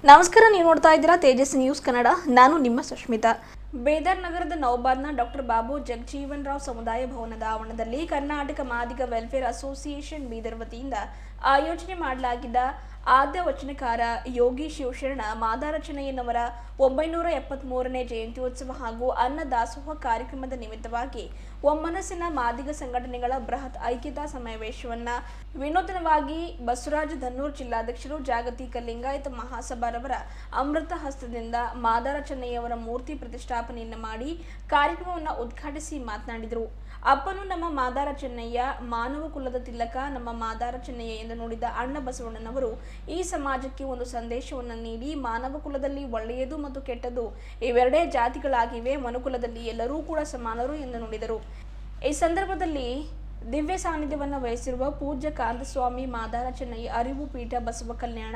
ನಮಸ್ಕಾರ, ನೀವು ನೋಡ್ತಾ ಇದ್ದೀರಾ ತೇಜಸ್ ನ್ಯೂಸ್ ಕನ್ನಡ. ನಾನು ನಿಮ್ಮ ಸುಷ್ಮಿತಾ. ಬೇದರ್ ನಗರದ ನೌಬಾದ್ನ ಡಾಕ್ಟರ್ ಬಾಬು ಜಗಜೀವನ್ ರಾವ್ ಸಮುದಾಯ ಭವನದ ಆವರಣದಲ್ಲಿ ಕರ್ನಾಟಕ ಮಾದಿಗ ವೆಲ್ಫೇರ್ ಅಸೋಸಿಯೇಷನ್ ಬೀದರ್ ವತಿಯಿಂದ ಆಯೋಜನೆ ಮಾಡಲಾಗಿದ್ದ ಆದ್ಯ ವಚನಕಾರ ಯೋಗಿ ಶಿವಶರಣ ಮಾದಾರಚನೆಯನ್ನವರ 973ನೇ ಜಯಂತ್ಯೋತ್ಸವ ಹಾಗೂ ಅನ್ನ ದಾಸೋಹ ಕಾರ್ಯಕ್ರಮದ ನಿಮಿತ್ತವಾಗಿ ಒಮ್ಮನಸ್ಸಿನ ಮಾದಿಗ ಸಂಘಟನೆಗಳ ಬೃಹತ್ ಐಕ್ಯತಾ ಸಮಾವೇಶವನ್ನು ವಿನೂತನವಾಗಿ ಬಸವರಾಜ ಧನ್ನೂರ್ ಜಿಲ್ಲಾಧ್ಯಕ್ಷರು ಜಾಗತಿಕ ಲಿಂಗಾಯತ ಮಹಾಸಭಾರವರ ಅಮೃತ ಹಸ್ತದಿಂದ ಮಾದಾರ ಚೆನ್ನಯ್ಯವರ ಮೂರ್ತಿ ಪ್ರತಿಷ್ಠಾಪನೆಯನ್ನು ಮಾಡಿ ಕಾರ್ಯಕ್ರಮವನ್ನು ಉದ್ಘಾಟಿಸಿ ಮಾತನಾಡಿದರು. ಅಪ್ಪನು ನಮ್ಮ ಮಾದಾರ ಚೆನ್ನಯ್ಯ, ಮಾನವ ಕುಲದ ತಿಲಕ ನಮ್ಮ ಮಾದಾರ ಚೆನ್ನಯ್ಯ ಎಂದು ನುಡಿದ ಅಣ್ಣ ಬಸವಣ್ಣನವರು ಈ ಸಮಾಜಕ್ಕೆ ಒಂದು ಸಂದೇಶವನ್ನು ನೀಡಿ ಮಾನವ ಕುಲದಲ್ಲಿ ಒಳ್ಳೆಯದು ಮತ್ತು ಕೆಟ್ಟದ್ದು ಇವೆರಡೇ ಜಾತಿಗಳಾಗಿವೆ, ಮನುಕುಲದಲ್ಲಿ ಎಲ್ಲರೂ ಕೂಡ ಸಮಾನರು ಎಂದು ನುಡಿದರು. ಈ ಸಂದರ್ಭದಲ್ಲಿ ದಿವ್ಯ ಸಾನ್ನಿಧ್ಯವನ್ನು ವಹಿಸಿರುವ ಪೂಜ್ಯ ಕಾಂತಸ್ವಾಮಿ ಮಾದಾರ ಚೆನ್ನಯ್ಯ ಅರಿವು ಪೀಠ ಬಸವ ಕಲ್ಯಾಣ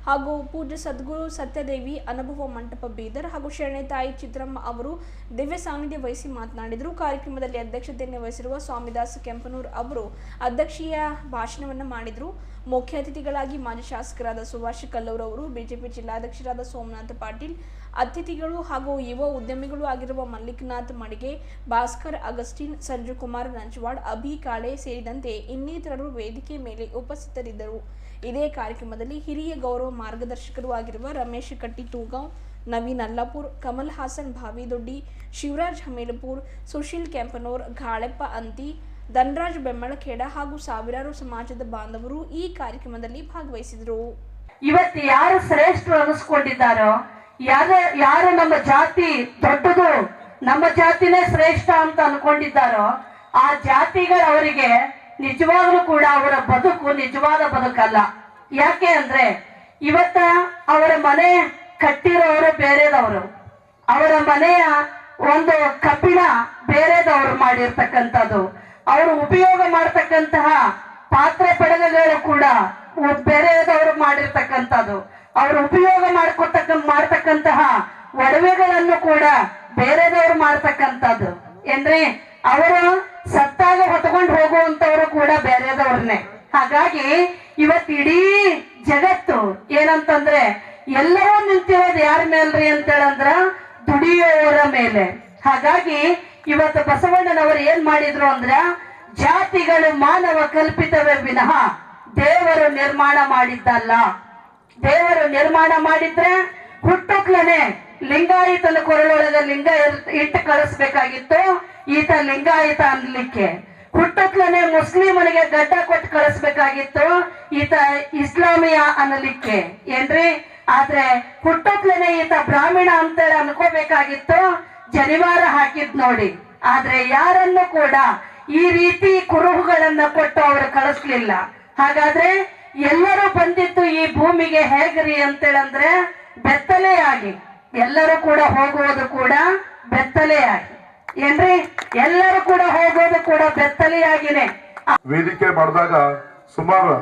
ಹಾಗೂ ಪೂಜ್ಯ ಸದ್ಗುರು ಸತ್ಯದೇವಿ ಅನುಭವ ಮಂಟಪ ಬೀದರ್ ಹಾಗೂ ಶರಣೆತಾಯಿ ಚಿತ್ರಮ್ಮ ಅವರು ದಿವ್ಯ ಸಾನ್ನಿಧ್ಯ ವಹಿಸಿ ಮಾತನಾಡಿದರು. ಕಾರ್ಯಕ್ರಮದಲ್ಲಿ ಅಧ್ಯಕ್ಷತೆಯನ್ನು ವಹಿಸಿರುವ ಸ್ವಾಮಿದಾಸ್ ಕೆಂಪನೂರ್ ಅವರು ಅಧ್ಯಕ್ಷೀಯ ಭಾಷಣವನ್ನು ಮಾಡಿದರು. ಮುಖ್ಯ ಅತಿಥಿಗಳಾಗಿ ಮಾಜಿ ಶಾಸಕರಾದ ಸುಭಾಷ್ ಕಲ್ಲೂರ್ ಅವರು, ಬಿಜೆಪಿ ಜಿಲ್ಲಾಧ್ಯಕ್ಷರಾದ ಸೋಮನಾಥ್ ಪಾಟೀಲ್, ಅತಿಥಿಗಳು ಹಾಗೂ ಯುವ ಉದ್ಯಮಿಗಳು ಆಗಿರುವ ಮಲ್ಲಿಕನಾಥ್ ಮಡಿಗೆ, ಭಾಸ್ಕರ್ ಅಗಸ್ಟಿನ್, ಸಂಜು ಕುಮಾರ್ ನಂಜವಾಡ್, ಅಭಿ ಕಾಳೆ ಸೇರಿದಂತೆ ಇನ್ನಿತರರು ವೇದಿಕೆ ಮೇಲೆ ಉಪಸ್ಥಿತರಿದ್ದರು. ಇದೇ ಕಾರ್ಯಕ್ರಮದಲ್ಲಿ ಹಿರಿಯ ಗೌರವ ಮಾರ್ಗದರ್ಶಕರು ಆಗಿರುವ ರಮೇಶ್ ಕಟ್ಟಿ ತೂಗಾಂವ್, ನವೀನ್ ಅಲ್ಲಾಪುರ್, ಕಮಲ್ ಹಾಸನ್ ಭಾವಿದೊಡ್ಡಿ, ಶಿವರಾಜ್ ಹಮೇಲಪುರ್, ಸುಶೀಲ್ ಕೆಂಪನೂರ್, ಗಾಳೆಪ್ಪ ಅಂತಿ, ಧನರಾಜ್ ಬೆಮ್ಮಳಖೇಡ ಹಾಗೂ ಸಾವಿರಾರು ಸಮಾಜದ ಬಾಂಧವರು ಈ ಕಾರ್ಯಕ್ರಮದಲ್ಲಿ ಭಾಗವಹಿಸಿದರು. ಇವತ್ತು ಯಾರು ಶ್ರೇಷ್ಠರು ಅನಿಸ್ಕೊಂಡಿದ್ದಾರೋ, ಯಾರು ನಮ್ಮ ಜಾತಿ ದೊಡ್ಡದು, ನಮ್ಮ ಜಾತಿನೇ ಶ್ರೇಷ್ಠ ಅಂತ ಅನ್ಕೊಂಡಿದ್ದಾರೋ ಆ ಜಾತಿಗಳು ಅವರಿಗೆ ನಿಜವಾಗ್ಲೂ ಕೂಡ ಅವರ ಬದುಕು ನಿಜವಾದ ಬದುಕಲ್ಲ. ಯಾಕೆ ಅಂದ್ರೆ ಇವತ್ತ ಅವರ ಮನೆ ಕಟ್ಟಿರೋರು ಬೇರೆದವರು, ಅವರ ಮನೆಯ ಒಂದು ಕಬ್ಬಿಣ ಬೇರೆದವರು ಮಾಡಿರ್ತಕ್ಕಂಥದ್ದು, ಅವರು ಉಪಯೋಗ ಮಾಡ್ತಕ್ಕಂತಹ ಪಾತ್ರೆ ಪಡಗಗಳು ಕೂಡ ಬೇರೆದವರು ಮಾಡಿರ್ತಕ್ಕಂಥದ್ದು, ಅವರು ಉಪಯೋಗ ಮಾಡ್ತಕ್ಕಂತಹ ಒಡವೆಗಳನ್ನು ಕೂಡ ಬೇರೆದವರು ಮಾಡ್ತಕ್ಕಂಥದ್ದು. ಏನ್ರಿ, ಅವರು ಸತ್ತಾಗ ಹೊತ್ಕೊಂಡು ಹೋಗುವಂತವರು ಕೂಡ ಬೇರೆದವ್ರನ್ನೇ. ಹಾಗಾಗಿ ಇವತ್ತು ಇಡೀ ಜಗತ್ತು ಏನಂತಂದ್ರೆ ಎಲ್ಲರೂ ನಿಂತಿರೋದು ಯಾರ ಮೇಲ್ರಿ ಅಂತೇಳಂದ್ರ ದುಡಿಯೋರ ಮೇಲೆ. ಹಾಗಾಗಿ ಇವತ್ತು ಬಸವಣ್ಣನವರು ಏನ್ ಮಾಡಿದ್ರು ಅಂದ್ರ ಜಾತಿಗಳು ಮಾನವ ಕಲ್ಪಿತವೇ ವಿನಃ ದೇವರು ನಿರ್ಮಾಣ ಮಾಡಿದ್ದಲ್ಲ. ದೇವರು ನಿರ್ಮಾಣ ಮಾಡಿದ್ರೆ ಹುಟ್ಟುಕ್ಲನೆ ಲಿಂಗಾಯತನ ಕೊರಳೊಳಗೆ ಲಿಂಗ ಇಟ್ಟು ಕಳಿಸ್ಬೇಕಾಗಿತ್ತು, ಈತ ಲಿಂಗಾಯತ ಅನ್ಲಿಕ್ಕೆ. ಹುಟ್ಟುಕ್ಲನೆ ಮುಸ್ಲಿಮನಿಗೆ ಗಡ್ಡ ಕೊಟ್ಟು ಕಳಿಸ್ಬೇಕಾಗಿತ್ತು, ಈತ ಇಸ್ಲಾಮಿಯ ಅನ್ನಲಿಕ್ಕೆ. ಏನ್ರಿ, ಆದ್ರೆ ಹುಟ್ಟುಕ್ಲನೆ ಈತ ಬ್ರಾಹ್ಮಣ ಅಂತೇಳಿ ಅನ್ಕೋಬೇಕಾಗಿತ್ತು, ಜನಿವಾರ ಹಾಕಿದ್ ನೋಡಿ. ಆದ್ರೆ ಯಾರನ್ನು ಕೂಡ ಈ ರೀತಿ ಕುರುಹುಗಳನ್ನ ಕೊಟ್ಟು ಅವರು ಕಳಿಸ್ಲಿಲ್ಲ. ಹಾಗಾದ್ರೆ ಎಲ್ಲರೂ ಬಂದಿತ್ತು ಈ ಭೂಮಿಗೆ ಹೇಗ್ರಿ ಅಂತೇಳಂದ್ರೆ ಬೆತ್ತಲೆಯಾಗಿ, ಎಲ್ಲರೂ ಕೂಡ ಹೋಗುವುದು ಕೂಡ ಬೆತ್ತಲೆಯಾಗಿ. ಏನ್ರಿ, ಎಲ್ಲರೂ ಕೂಡ ಹೋಗೋದು ಕೂಡ ಬೆತ್ತಲೆಯಾಗಿನೇ. ವೇದಿಕೆ ಮಾಡಿದಾಗ ಸುಮಾರು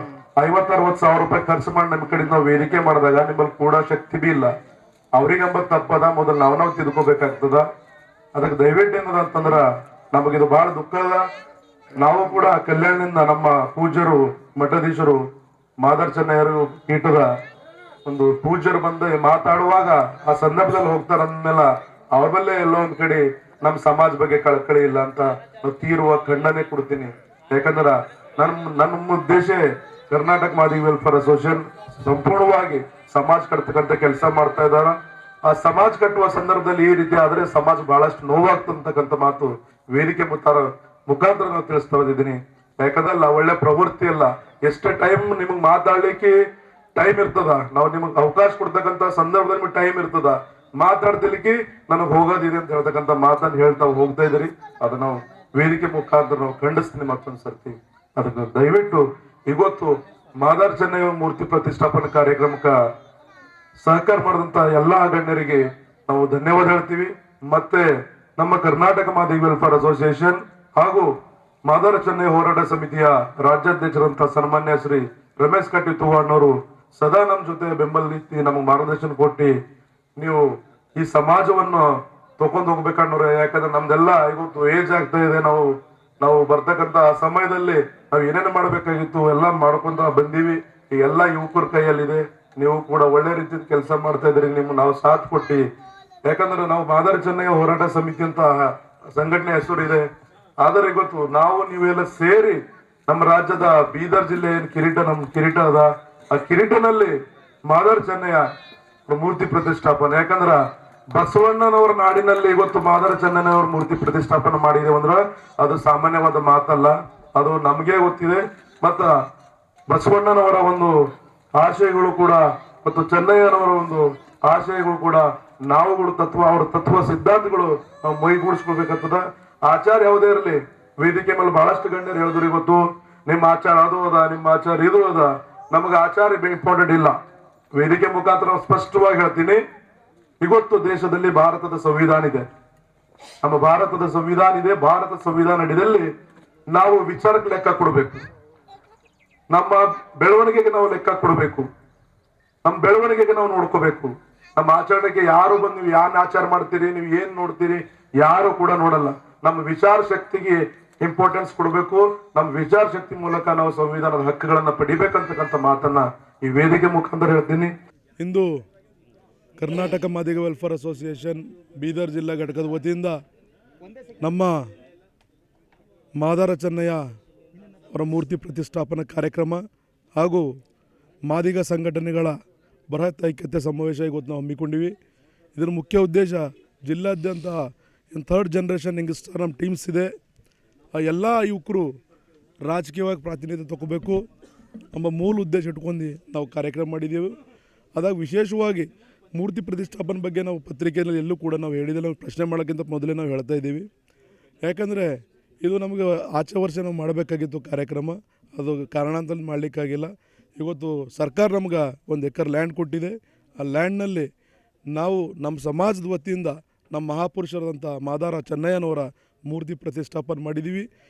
50-60 ಸಾವಿರ ರೂಪಾಯಿ ಖರ್ಚು ಮಾಡಿ ನಿಮ್ ಕಡೆ ನಾವು ವೇದಿಕೆ ಮಾಡಿದಾಗ ನಿಮ್ಮಲ್ಲಿ ಕೂಡ ಶಕ್ತಿ ಬಿ ಇಲ್ಲ. ಅವ್ರಿಗಂಬತ್ ತಪ್ಪದ, ಮೊದಲು ನಾವು ತಿಳ್ಕೊಬೇಕಾಗ್ತದ. ಅದಕ್ಕೆ ದಯವಿಟ್ಟು ಏನದ ಅಂತಂದ್ರ ನಮಗಿದು ಬಹಳ ದುಃಖದ. ನಾವು ಕೂಡ ಕಲ್ಯಾಣದಿಂದ ನಮ್ಮ ಪೂಜ್ಯರು ಮಠಾಧೀಶರು ಮಾದಾರ ಚೆನ್ನಯ್ಯರು ಪೀಠದ ಒಂದು ಪೂಜ್ಯರು ಬಂದು ಮಾತಾಡುವಾಗ ಆ ಸಂದರ್ಭದಲ್ಲಿ ಹೋಗ್ತಾರ ಅಂದ್ಮೇಲೆ ಅವ್ರ ಮೇಲೆ ಎಲ್ಲೋ ಒಂದ್ ಕಡೆ ನಮ್ಮ ಸಮಾಜ ಬಗ್ಗೆ ಕಳಕಳಿ ಇಲ್ಲ ಅಂತ ತೀರುವ ಖಂಡನೆ ಕೊಡ್ತೀನಿ. ಯಾಕಂದ್ರ ನನ್ನ ಉದ್ದೇಶ ಕರ್ನಾಟಕ ಮಾದಿಗ ವೆಲ್ಫೇರ್ ಅಸೋಸಿಯೇಷನ್ ಸಂಪೂರ್ಣವಾಗಿ ಸಮಾಜ ಕಟ್ತಕ್ಕಂಥ ಕೆಲಸ ಮಾಡ್ತಾ ಇದಾರ. ಆ ಸಮಾಜ ಕಟ್ಟುವ ಸಂದರ್ಭದಲ್ಲಿ ಈ ರೀತಿ ಆದ್ರೆ ಸಮಾಜ ಬಹಳಷ್ಟು ನೋವಾಗ್ತಕ್ಕಂಥ ಮಾತು ವೇದಿಕೆ ಮುಖಾಂತರ ನಾವು ತಿಳಿಸ್ತಾ ಇದ್ದೀನಿ. ಯಾಕಂದ್ರಲ್ಲ ಒಳ್ಳೆ ಪ್ರವೃತ್ತಿ ಅಲ್ಲ, ಎಷ್ಟೇ ಟೈಮ್ ನಿಮಗ್ ಮಾತಾಡ್ಲಿಕ್ಕೆ ಟೈಮ್ ಇರ್ತದ, ನಾವು ನಿಮಗ್ ಅವಕಾಶ ಕೊಡ್ತಕ್ಕಂಥ ಸಂದರ್ಭದಲ್ಲಿ ನಿಮ್ಗೆ ಟೈಮ್ ಇರ್ತದ, ಮಾತಾಡ್ತಿಲಿಕ್ಕೆ ನನಗ್ ಹೋಗೋದಿದೆ ಅಂತ ಹೇಳ್ತಕ್ಕಂಥ ಮಾತನ್ನ ಹೇಳ್ತಾ ಹೋಗ್ತಾ ಇದ್ರಿ. ಅದು ನಾವು ವೇದಿಕೆ ಮುಖಾಂತರ ನಾವು ಖಂಡಿಸ್ತೀನಿ ಮತ್ತೊಂದ್ ಸರ್ತಿ. ಅದಕ್ಕೆ ದಯವಿಟ್ಟು ಇವತ್ತು ಮಾದಾರ ಚೆನ್ನಯ್ಯ ಮೂರ್ತಿ ಪ್ರತಿಷ್ಠಾಪನಾ ಕಾರ್ಯಕ್ರಮಕ್ಕ ಸಹಕಾರ ಮಾಡಿದಂತ ಎಲ್ಲಾ ಗಣ್ಯರಿಗೆ ನಾವು ಧನ್ಯವಾದ ಹೇಳ್ತೀವಿ. ಮತ್ತೆ ನಮ್ಮ ಕರ್ನಾಟಕ ಮಾದಿಗ ವೆಲ್ಫೇರ್ ಅಸೋಸಿಯೇಷನ್ ಹಾಗೂ ಮಾದಾರ ಚೆನ್ನಯ್ಯ ಹೋರಾಟ ಸಮಿತಿಯ ರಾಜ್ಯಾಧ್ಯಕ್ಷರಂತ ಸನ್ಮಾನ್ಯ ಶ್ರೀ ರಮೇಶ್ ಕಟ್ಟಿ ತೂಗಾಣ್ಣವರು ಸದಾ ನಮ್ಮ ಜೊತೆ ಬೆಂಬಲ ನೀತಿ ನಮಗೆ ಮಾರ್ಗದರ್ಶನ ಕೊಟ್ಟು ನೀವು ಈ ಸಮಾಜವನ್ನು ತಗೊಂಡು ಹೋಗ್ಬೇಕನ್ನೋರು. ಯಾಕಂದ್ರೆ ನಮ್ದೆಲ್ಲ ಇವತ್ತು ಏಜ್ ಆಗ್ತಾ ಇದೆ, ನಾವು ಬರ್ತಕ್ಕಂತ ಸಮಯದಲ್ಲಿ ನಾವು ಏನೇನು ಮಾಡ್ಬೇಕಾಗಿತ್ತು ಎಲ್ಲ ಮಾಡ್ಕೊಂತ ಬಂದೀವಿ. ಈ ಎಲ್ಲಾ ಯುವಕರ ಕೈಯಲ್ಲಿದೆ. ನೀವು ಕೂಡ ಒಳ್ಳೆ ರೀತಿಯ ಕೆಲಸ ಮಾಡ್ತಾ ಇದ್ರಿ. ನಾವು ಸಾಥ್ ಕೊಟ್ಟು, ಯಾಕಂದ್ರೆ ನಾವು ಮಾದಾರ ಚೆನ್ನಯ್ಯ ಹೋರಾಟ ಸಮಿತಿ ಅಂತ ಸಂಘಟನೆ ಹೆಸರು ಇದೆ. ಆದರೆ ಇವತ್ತು ನಾವು ನೀವೆಲ್ಲ ಸೇರಿ ನಮ್ಮ ರಾಜ್ಯದ ಬೀದರ್ ಜಿಲ್ಲೆ ಏನ್ ಕಿರೀಟ, ನಮ್ಮ ಕಿರೀಟ ಅದ, ಆ ಕಿರೀಟನಲ್ಲಿ ಮಾದಾರ ಚೆನ್ನಯ್ಯ ಮೂರ್ತಿ ಪ್ರತಿಷ್ಠಾಪನೆ. ಯಾಕಂದ್ರ ಬಸವಣ್ಣನವರ ನಾಡಿನಲ್ಲಿ ಇವತ್ತು ಮಾದಾರ ಚೆನ್ನಯ್ಯನವರ ಮೂರ್ತಿ ಪ್ರತಿಷ್ಠಾಪನೆ ಮಾಡಿದೆ ಅಂದ್ರೆ ಅದು ಸಾಮಾನ್ಯವಾದ ಮಾತಲ್ಲ, ಅದು ನಮಗೆ ಗೊತ್ತಿದೆ. ಮತ್ತ ಬಸವಣ್ಣನವರ ಒಂದು ಆಶಯಗಳು ಕೂಡ ಮತ್ತು ಚೆನ್ನಯ್ಯನವರ ಒಂದು ಆಶಯಗಳು ಕೂಡ ನಾವುಗಳು ಅವರ ತತ್ವ ಸಿದ್ಧಾಂತಗಳು ನಾವು ಮೈಗೂಡಿಸ್ಕೊಳ್ಬೇಕಾಗ್ತದ. ಆಚಾರ ಯಾವುದೇ ಇರಲಿ, ವೇದಿಕೆ ಮೇಲೆ ಬಹಳಷ್ಟು ಗಣ್ಯರು ಹೇಳಿದ್ರು ಇವತ್ತು ನಿಮ್ಮ ಆಚಾರ ಅದು ಅದ, ನಿಮ್ಮ ಆಚಾರ ಇದು ಅದ. ನಮಗೆ ಆಚಾರ ಇಂಪಾರ್ಟೆಂಟ್ ಇಲ್ಲ. ವೇದಿಕೆ ಮುಖಾಂತರ ಸ್ಪಷ್ಟವಾಗಿ ಹೇಳ್ತೀನಿ, ಇವತ್ತು ದೇಶದಲ್ಲಿ ಭಾರತದ ಸಂವಿಧಾನ ಇದೆ, ನಮ್ಮ ಭಾರತದ ಸಂವಿಧಾನ ಇದೆ. ಭಾರತ ಸಂವಿಧಾನ ಅಡಿಯಲ್ಲಿ ನಾವು ವಿಚಾರಕ್ಕೆ ಲೆಕ್ಕ ಕೊಡಬೇಕು, ನಮ್ಮ ಬೆಳವಣಿಗೆಗೆ ನಾವು ಲೆಕ್ಕ ಕೊಡಬೇಕು, ನಮ್ಮ ಬೆಳವಣಿಗೆಗೆ ನಾವು ನೋಡ್ಕೋಬೇಕು. ನಮ್ಮ ಆಚರಣೆಗೆ ಯಾರು ಬಂದು ನೀವು ಯಾನ್ ಆಚಾರ ಮಾಡ್ತೀರಿ, ನೀವು ಏನ್ ನೋಡ್ತೀರಿ, ಯಾರು ಕೂಡ ನೋಡಲ್ಲ. ನಮ್ಮ ವಿಚಾರ ಶಕ್ತಿಗೆ ಇಂಪಾರ್ಟೆನ್ಸ್ ಕೊಡಬೇಕು. ನಮ್ಮ ವಿಚಾರ ಶಕ್ತಿ ಮೂಲಕ ನಾವು ಸಂವಿಧಾನದ ಹಕ್ಕುಗಳನ್ನ ಪಡಿಬೇಕಂತಕ್ಕಂಥ ಮಾತನ್ನ ಈ ವೇದಿಕೆ ಮುಖಾಂತರ ಹೇಳ್ತೀನಿ. ಇಂದು ಕರ್ನಾಟಕ ಮಾದಿಗ ವೆಲ್ಫೇರ್ ಅಸೋಸಿಯೇಷನ್ ಬೀದರ್ ಜಿಲ್ಲಾ ಘಟಕದ ವತಿಯಿಂದ ನಮ್ಮ ಮಾದಾರ ಚೆನ್ನಯ್ಯ ಅವರ ಮೂರ್ತಿ ಪ್ರತಿಷ್ಠಾಪನಾ ಕಾರ್ಯಕ್ರಮ ಹಾಗೂ ಮಾದಿಗ ಸಂಘಟನೆಗಳ ಬೃಹತ್ ಐಕ್ಯತೆ ಸಮಾವೇಶ ಇವತ್ತು ನಾವು ಹಮ್ಮಿಕೊಂಡಿವಿ. ಇದರ ಮುಖ್ಯ ಉದ್ದೇಶ ಜಿಲ್ಲಾದ್ಯಂತ ಥರ್ಡ್ ಜನ್ರೇಷನ್ ಯಂಗ್ಸ್ಟರ್ ನಮ್ಮ ಟೀಮ್ಸ್ ಇದೆ, ಆ ಎಲ್ಲ ಯುವಕರು ರಾಜಕೀಯವಾಗಿ ಪ್ರಾತಿನಿಧ್ಯ ತಗೋಬೇಕು ಎಂಬ ಮೂಲ ಉದ್ದೇಶ ಇಟ್ಕೊಂಡು ನಾವು ಕಾರ್ಯಕ್ರಮ ಮಾಡಿದ್ದೀವಿ. ಅದಾಗ ವಿಶೇಷವಾಗಿ ಮೂರ್ತಿ ಪ್ರತಿಷ್ಠಾಪನೆ ಬಗ್ಗೆ ನಾವು ಪತ್ರಿಕೆಯಲ್ಲಿ ಎಲ್ಲೂ ಕೂಡ ನಾವು ಹೇಳಿದ್ರೆ ನಾವು ಪ್ರಶ್ನೆ ಮಾಡೋಕ್ಕಿಂತ ಮೊದಲೇ ನಾವು ಹೇಳ್ತಾ ಇದ್ದೀವಿ. ಯಾಕಂದರೆ ಇದು ನಮಗೆ ಆಚೆ ವರ್ಷ ನಾವು ಮಾಡಬೇಕಾಗಿತ್ತು ಕಾರ್ಯಕ್ರಮ, ಅದು ಕಾರಣಾಂತರ ಮಾಡಲಿಕ್ಕಾಗಿಲ್ಲ. ಇವತ್ತು ಸರ್ಕಾರ ನಮ್ಗೆ 1 ಎಕರೆ ಲ್ಯಾಂಡ್ ಕೊಟ್ಟಿದೆ. ಆ ಲ್ಯಾಂಡ್ನಲ್ಲಿ ನಾವು ನಮ್ಮ ಸಮಾಜದ ವತಿಯಿಂದ ನಮ್ಮ ಮಹಾಪುರುಷರಾದಂಥ ಮಾದಾರ ಚೆನ್ನಯ್ಯನವರ ಮೂರ್ತಿ ಪ್ರತಿಷ್ಠಾಪನೆ ಮಾಡಿದ್ದೀವಿ.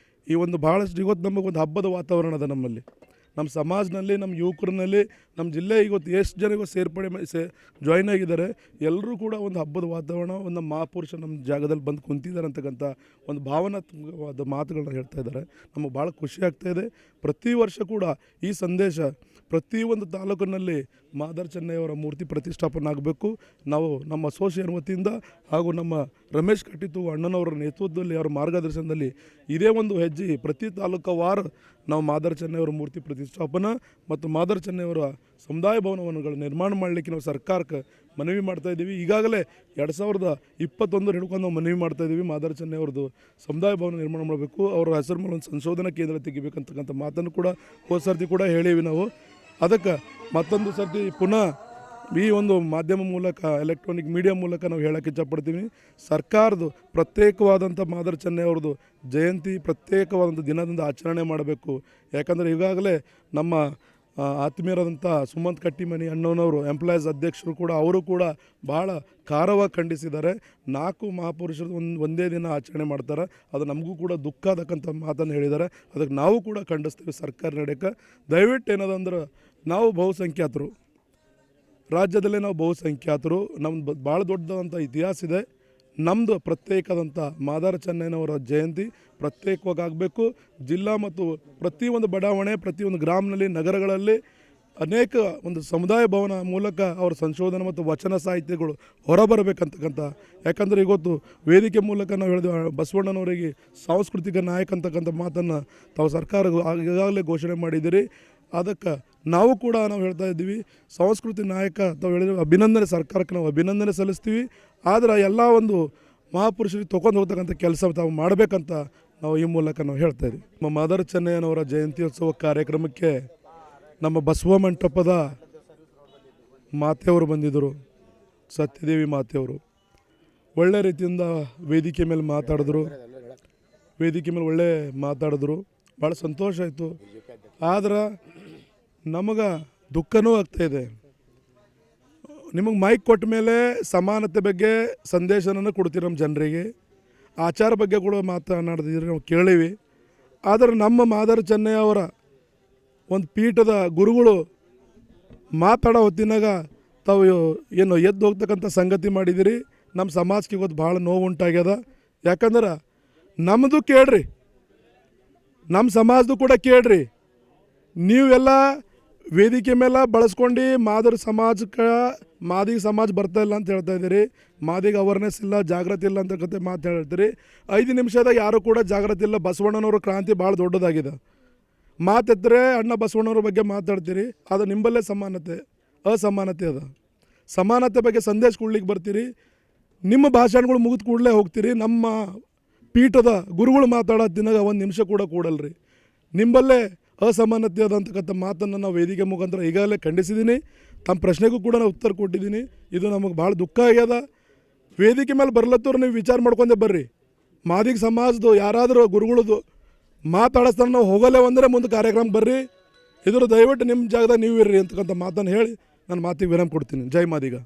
ಈ ಒಂದು ಭಾಳಷ್ಟು ಇವತ್ತು ನಮಗೊಂದು ಹಬ್ಬದ ವಾತಾವರಣ ಅದ ನಮ್ಮಲ್ಲಿ, ನಮ್ಮ ಸಮಾಜದಲ್ಲಿ, ನಮ್ಮ ಯುವಕರಲ್ಲಿ, ನಮ್ಮ ಜಿಲ್ಲೆ ಇವತ್ತು ಎಷ್ಟು ಜನ ಇವತ್ತು ಸೇರ್ಪಡೆ ಜಾಯ್ನ್ ಆಗಿದ್ದಾರೆ. ಎಲ್ಲರೂ ಕೂಡ ಒಂದು ಹಬ್ಬದ ವಾತಾವರಣ, ಒಂದು ಮಹಾಪುರುಷ ನಮ್ಮ ಜಾಗದಲ್ಲಿ ಬಂದು ಕುಂತಿದ್ದಾರೆ ಅಂತಕ್ಕಂಥ ಒಂದು ಭಾವನಾತ್ಮಕವಾದ ಮಾತುಗಳನ್ನ ಹೇಳ್ತಾ ಇದ್ದಾರೆ. ನಮಗೆ ಭಾಳ ಖುಷಿ ಆಗ್ತಾಯಿದೆ. ಪ್ರತಿ ವರ್ಷ ಕೂಡ ಈ ಸಂದೇಶ ಪ್ರತಿಯೊಂದು ತಾಲೂಕಿನಲ್ಲಿ ಮಾದಾರ ಚೆನ್ನಯ್ಯವರ ಮೂರ್ತಿ ಪ್ರತಿಷ್ಠಾಪನೆ ಆಗಬೇಕು. ನಾವು ನಮ್ಮ ಅಸೋಸಿಯೇಷನ್ ವತಿಯಿಂದ ಹಾಗೂ ನಮ್ಮ ರಮೇಶ್ ಕಟ್ಟಿತು ಅಣ್ಣನವರ ನೇತೃತ್ವದಲ್ಲಿ ಅವರ ಮಾರ್ಗದರ್ಶನದಲ್ಲಿ ಇದೇ ಒಂದು ಹೆಜ್ಜೆ ಪ್ರತಿ ತಾಲೂಕವಾರು ನಾವು ಮಾದಾರ ಚೆನ್ನಯ್ಯವರ ಮೂರ್ತಿ ಪ್ರತಿಷ್ಠಾಪನಾ ಮತ್ತು ಮಾದಾರ ಚೆನ್ನಯ್ಯವರ ಸಮುದಾಯ ಭವನವನ್ನು ನಿರ್ಮಾಣ ಮಾಡಲಿಕ್ಕೆ ನಾವು ಸರ್ಕಾರಕ್ಕೆ ಮನವಿ ಮಾಡ್ತಾಯಿದ್ದೀವಿ. ಈಗಾಗಲೇ 2021 ಹಿಡ್ಕೊಂಡು ನಾವು ಮನವಿ ಮಾಡ್ತಾಯಿದ್ದೀವಿ. ಮಾದಾರ ಚೆನ್ನಯ್ಯವ್ರದ್ದು ಸಮುದಾಯ ಭವನ ನಿರ್ಮಾಣ ಮಾಡಬೇಕು, ಅವರ ಹೆಸರು ಮೇಲೆ ಒಂದು ಸಂಶೋಧನಾ ಕೇಂದ್ರ ತೆಗಿಬೇಕಂತಕ್ಕಂಥ ಮಾತನ್ನು ಕೂಡ ಹೋದ ಸರ್ತಿ ಕೂಡ ಹೇಳೀವಿ ನಾವು. ಅದಕ್ಕೆ ಮತ್ತೊಂದು ಸರ್ತಿ ಪುನಃ ಈ ಒಂದು ಮಾಧ್ಯಮ ಮೂಲಕ, ಎಲೆಕ್ಟ್ರಾನಿಕ್ ಮೀಡಿಯಾ ಮೂಲಕ ನಾವು ಹೇಳೋಕ್ಕೆ ಇಷ್ಟಪಡ್ತೀವಿ. ಸರ್ಕಾರದ್ದು ಪ್ರತ್ಯೇಕವಾದಂಥ ಮಾದಾರ ಚೆನ್ನಯ್ಯವ್ರದ್ದು ಜಯಂತಿ ಪ್ರತ್ಯೇಕವಾದಂಥ ದಿನದಿಂದ ಆಚರಣೆ ಮಾಡಬೇಕು. ಯಾಕಂದರೆ ಈಗಾಗಲೇ ನಮ್ಮ ಆತ್ಮೀಯರಾದಂಥ ಸುಮಂತ್ ಕಟ್ಟಿಮನಿ ಅಣ್ಣನವರು ಎಂಪ್ಲಾಯೀಸ್ ಅಧ್ಯಕ್ಷರು ಕೂಡ ಅವರು ಕೂಡ ಭಾಳ ಖಾರವಾಗಿ ಖಂಡಿಸಿದ್ದಾರೆ. 4 ಮಹಾಪುರುಷರು ಒಂದೇ ದಿನ ಆಚರಣೆ ಮಾಡ್ತಾರೆ, ಅದು ನಮಗೂ ಕೂಡ ದುಃಖ ಅದಕ್ಕಂಥ ಮಾತನ್ನು ಹೇಳಿದ್ದಾರೆ. ಅದಕ್ಕೆ ನಾವು ಕೂಡ ಖಂಡಿಸ್ತೀವಿ ಸರ್ಕಾರ ನಡೆಯೋಕ್ಕೆ. ದಯವಿಟ್ಟು ಏನದಂದ್ರೆ ನಾವು ಬಹುಸಂಖ್ಯಾತರು, ರಾಜ್ಯದಲ್ಲೇ ನಾವು ಬಹುಸಂಖ್ಯಾತರು, ನಮ್ದು ಭಾಳ ದೊಡ್ಡದಂಥ ಇತಿಹಾಸ ಇದೆ. ನಮ್ಮದು ಪ್ರತ್ಯೇಕವಾದಂಥ ಮಾದಾರ ಚೆನ್ನಯ್ಯನವರ ಜಯಂತಿ ಪ್ರತ್ಯೇಕವಾಗಿ ಆಗಬೇಕು. ಜಿಲ್ಲಾ ಮತ್ತು ಪ್ರತಿಯೊಂದು ಬಡಾವಣೆ, ಪ್ರತಿಯೊಂದು ಗ್ರಾಮದಲ್ಲಿ, ನಗರಗಳಲ್ಲಿ ಅನೇಕ ಒಂದು ಸಮುದಾಯ ಭವನ ಮೂಲಕ ಅವರ ಸಂಶೋಧನೆ ಮತ್ತು ವಚನ ಸಾಹಿತ್ಯಗಳು ಹೊರಬರಬೇಕಂತಕ್ಕಂಥ. ಯಾಕಂದರೆ ಇವತ್ತು ವೇದಿಕೆ ಮೂಲಕ ನಾವು ಹೇಳಿದ್ವಿ, ಬಸವಣ್ಣನವರಿಗೆ ಸಾಂಸ್ಕೃತಿಕ ನಾಯಕ ಅಂತಕ್ಕಂಥ ಮಾತನ್ನು ತಾವು ಸರ್ಕಾರ ಈಗಾಗಲೇ ಘೋಷಣೆ ಮಾಡಿದ್ದೀರಿ. ಅದಕ್ಕೆ ನಾವು ಕೂಡ ನಾವು ಹೇಳ್ತಾ ಇದ್ದೀವಿ, ಸಂಸ್ಕೃತಿ ನಾಯಕ ತಾವು ಹೇಳಿದ್ವಿ, ಅಭಿನಂದನೆ ಸರ್ಕಾರಕ್ಕೆ ನಾವು ಅಭಿನಂದನೆ ಸಲ್ಲಿಸ್ತೀವಿ. ಆದರೆ ಎಲ್ಲ ಒಂದು ಮಹಾಪುರುಷರಿಗೆ ತೊಗೊಂಡು ಹೋಗ್ತಕ್ಕಂಥ ಕೆಲಸ ತಾವು ಮಾಡಬೇಕಂತ ನಾವು ಈ ಮೂಲಕ ನಾವು ಹೇಳ್ತಾ ಇದ್ದೀವಿ. ನಮ್ಮ ಮಾದಾರ ಚೆನ್ನಯ್ಯನವರ ಜಯಂತ್ಯೋತ್ಸವ ಕಾರ್ಯಕ್ರಮಕ್ಕೆ ನಮ್ಮ ಬಸವ ಮಂಟಪದ ಮಾತೆಯವರು ಬಂದಿದ್ದರು, ಸತ್ಯದೇವಿ ಮಾತೆಯವರು. ಒಳ್ಳೆ ರೀತಿಯಿಂದ ವೇದಿಕೆ ಮೇಲೆ ಮಾತಾಡಿದ್ರು, ಒಳ್ಳೆ ಮಾತಾಡಿದ್ರು, ಭಾಳ ಸಂತೋಷ ಆಯಿತು. ಆದ್ರೆ ನಮಗೆ ದುಃಖನೂ ಆಗ್ತಾಯಿದೆ. ನಿಮಗೆ ಮೈಕ್ ಕೊಟ್ಟ ಮೇಲೆ ಸಮಾನತೆ ಬಗ್ಗೆ ಸಂದೇಶನ ಕೊಡ್ತೀವಿ ನಮ್ಮ ಜನರಿಗೆ, ಆಚಾರ ಬಗ್ಗೆ ಕೂಡ ಮಾತನಾಡ್ತಿದ್ರೆ ನಾವು ಕೇಳೀವಿ. ಆದರೆ ನಮ್ಮ ಮಾದಾರ ಚೆನ್ನಯ್ಯ ಅವರ ಒಂದು ಪೀಠದ ಗುರುಗಳು ಮಾತಾಡೋ ಹೊತ್ತಿನಾಗ ತಾವು ಏನು ಎದ್ದು ಹೋಗ್ತಕ್ಕಂಥ ಸಂಗತಿ ಮಾಡಿದಿರಿ. ನಮ್ಮ ಸಮಾಜಕ್ಕೆ ಇವತ್ತು ಭಾಳ ನೋವು ಉಂಟಾಗ್ಯದ. ಯಾಕಂದ್ರೆ ನಮ್ಮದು ಕೇಳ್ರಿ, ನಮ್ಮ ಸಮಾಜದ್ದು ಕೂಡ ಕೇಳ್ರಿ. ನೀವೆಲ್ಲ ವೇದಿಕೆ ಮೇಲೆ ಬಳಸ್ಕೊಂಡು ಮಾದಿಗ ಸಮಾಜ ಬರ್ತಾ ಇಲ್ಲ ಅಂತ ಹೇಳ್ತಾ ಇದ್ದೀರಿ. ಮಾದಿಗ ಅವೇರ್ನೆಸ್ ಇಲ್ಲ, ಜಾಗೃತಿ ಇಲ್ಲ ಅಂತ ಮಾತು ಹೇಳ್ತೀರಿ. 5 ನಿಮಿಷದಾಗ ಯಾರು ಕೂಡ ಜಾಗೃತಿ ಇಲ್ಲ. ಬಸವಣ್ಣನವ್ರ ಕ್ರಾಂತಿ ಭಾಳ ದೊಡ್ಡದಾಗಿದೆ. ಮಾತೆತ್ತರೆ ಅಣ್ಣ ಬಸವಣ್ಣವ್ರ ಬಗ್ಗೆ ಮಾತಾಡ್ತೀರಿ, ಅದು ನಿಂಬಲ್ಲೇ ಅಸಮಾನತೆ ಅದ. ಸಮಾನತೆ ಬಗ್ಗೆ ಸಂದೇಶ ಕೊಡ್ಲಿಕ್ಕೆ ಬರ್ತೀರಿ, ನಿಮ್ಮ ಭಾಷಣಗಳು ಮುಗಿದ ಕೂಡಲೇ ಹೋಗ್ತೀರಿ. ನಮ್ಮ ಪೀಠದ ಗುರುಗಳು ಮಾತಾಡೋ ದಿನಾಗ 1 ನಿಮಿಷ ಕೂಡ ಕೂಡಲ್ರಿ. ನಿಂಬಲ್ಲೇ ಅಸಮಾನತೆ ಅದಂತಕ್ಕಂಥ ಮಾತನ್ನು ನಾವು ವೇದಿಕೆ ಮುಖಾಂತರ ಈಗಾಗಲೇ ಖಂಡಿಸಿದ್ದೀನಿ. ತಮ್ಮ ಪ್ರಶ್ನೆಗೂ ಕೂಡ ನಾನು ಉತ್ತರ ಕೊಟ್ಟಿದ್ದೀನಿ. ಇದು ನಮಗೆ ಭಾಳ ದುಃಖ ಆಗ್ಯದ. ವೇದಿಕೆ ಮೇಲೆ ಬರ್ಲತ್ತವ್ರು ನೀವು ವಿಚಾರ ಮಾಡ್ಕೊಂಡೆ ಬರ್ರಿ. ಮಾದಿಗ ಸಮಾಜದ್ದು ಯಾರಾದರೂ ಗುರುಗಳದು ಮಾತಾಡಿಸ್ತಾನೆ ನಾವು ಹೋಗಲ್ಲೇ ಅಂದರೆ ಮುಂದೆ ಕಾರ್ಯಕ್ರಮ ಬರ್ರಿ. ಇದ್ರ ದಯವಿಟ್ಟು ನಿಮ್ಮ ಜಾಗದಾಗ ನೀವು ಇರ್ರಿ ಅಂತಕ್ಕಂಥ ಮಾತನ್ನು ಹೇಳಿ ನನ್ನ ಮಾತಿಗೆ ವಿರಾಮ ಕೊಡ್ತೀನಿ. ಜೈ ಮಾದಿಗ.